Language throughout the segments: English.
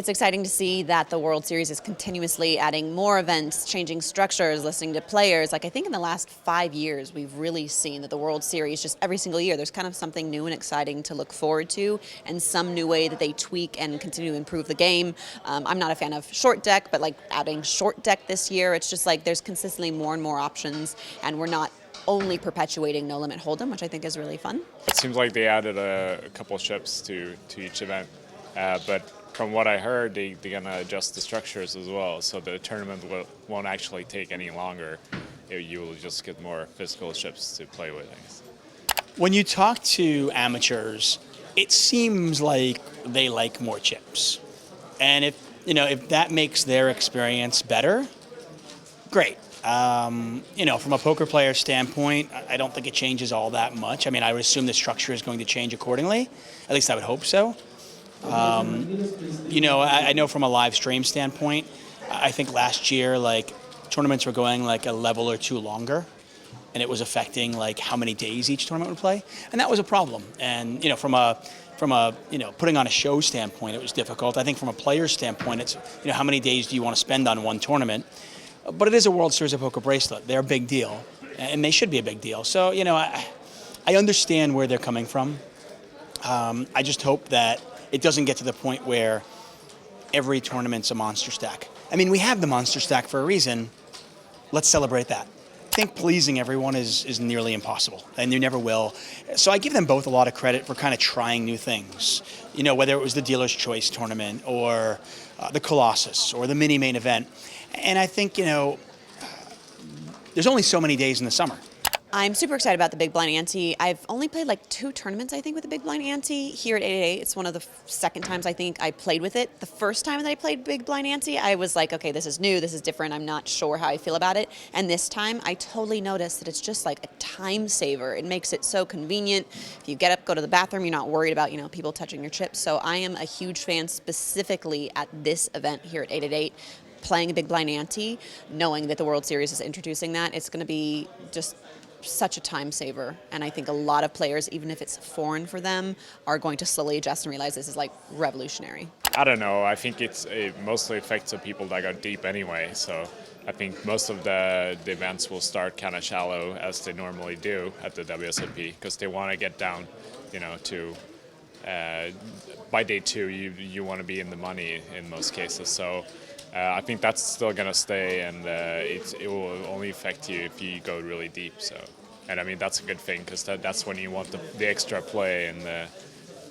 It's exciting to see that the World Series is continuously adding more events, changing structures, listening to players. Like, I think in the last 5 years, we've really seen that the World Series, just every single year, there's kind of something new and exciting to look forward to, and some new way that they tweak and continue to improve the game. I'm not a fan of short deck, but like adding short deck this year, it's just like there's consistently more and more options, and we're not only perpetuating no limit hold'em, which I think is really fun. It seems like they added a couple of ships to each event, but from what I heard, they're going to adjust the structures as well, so the tournament won't actually take any longer. You will just get more physical ships to play with, I guess. When you talk to amateurs, it seems like they like more chips. And if that makes their experience better, great. From a poker player standpoint, I don't think it changes all that much. I mean, I would assume the structure is going to change accordingly. At least I would hope so. I know from a live stream standpoint, I think last year, like, tournaments were going like a level or two longer, and it was affecting like how many days each tournament would play, and that was a problem. And from a putting on a show standpoint, it was difficult. I think from a player standpoint, it's how many days do you want to spend on one tournament? But it is a World Series of Poker Bracelet. They're a big deal, and they should be a big deal. So I understand where they're coming from. I just hope that it doesn't get to the point where every tournament's a monster stack. I mean, we have the monster stack for a reason. Let's celebrate that. I think pleasing everyone is nearly impossible, and you never will. So I give them both a lot of credit for kind of trying new things. Whether it was the Dealer's Choice tournament or the Colossus or the mini main event. And I think, there's only so many days in the summer. I'm super excited about the Big Blind Ante. I've only played like 2 tournaments, I think, with the Big Blind Ante here at 888. It's one of the second times I think I played with it. The first time that I played Big Blind Ante, I was like, okay, this is new, this is different, I'm not sure how I feel about it. And this time, I totally noticed that it's just like a time saver. It makes it so convenient. If you get up, go to the bathroom, you're not worried about, people touching your chips. So I am a huge fan specifically at this event here at 888. Playing a Big Blind Ante, knowing that the World Series is introducing that, it's going to be just such a time saver. And I think a lot of players, even if it's foreign for them, are going to slowly adjust and realize this is like revolutionary. I don't know. I think it mostly affects the people that go deep anyway. So I think most of the events will start kind of shallow, as they normally do at the WSOP, because they want to get down, to by day 2, you want to be in the money in most cases. So I think that's still going to stay, and it will only affect you if you go really deep. And I mean, that's a good thing, because that's when you want the extra play and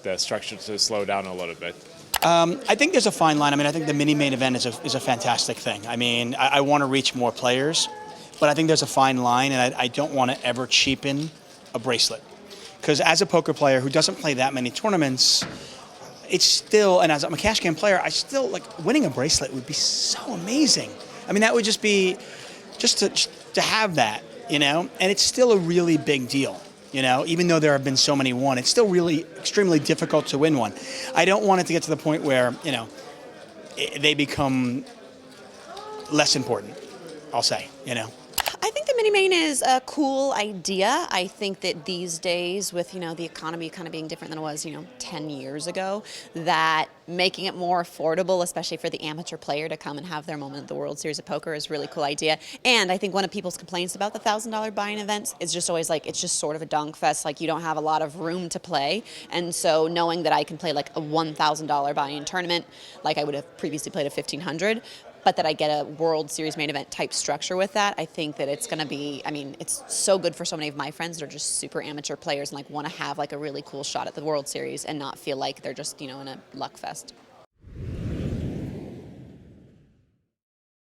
the structure to slow down a little bit. I think there's a fine line. I mean, I think the mini main event is a fantastic thing. I mean, I want to reach more players, but I think there's a fine line, and I don't want to ever cheapen a bracelet. Because as a poker player who doesn't play that many tournaments, it's still, and as I'm a cash game player, I still, like, winning a bracelet would be so amazing. I mean, that would just be, just to have that, and it's still a really big deal, even though there have been so many won, it's still really extremely difficult to win one. I don't want it to get to the point where, they become less important, I'll say, I think the mini main is a cool idea. I think that these days, with the economy kind of being different than it was 10 years ago, that making it more affordable, especially for the amateur player to come and have their moment at the World Series of Poker, is a really cool idea. And I think one of people's complaints about the $1,000 buy-in events is just always like, it's just sort of a dunk fest. Like, you don't have a lot of room to play. And so knowing that I can play like a $1,000 buy-in tournament, like I would have previously played a $1,500, but that I get a World Series main event type structure with that, I think that it's going to be, I mean, it's so good for so many of my friends that are just super amateur players and like want to have like a really cool shot at the World Series and not feel like they're just, in a luck fest.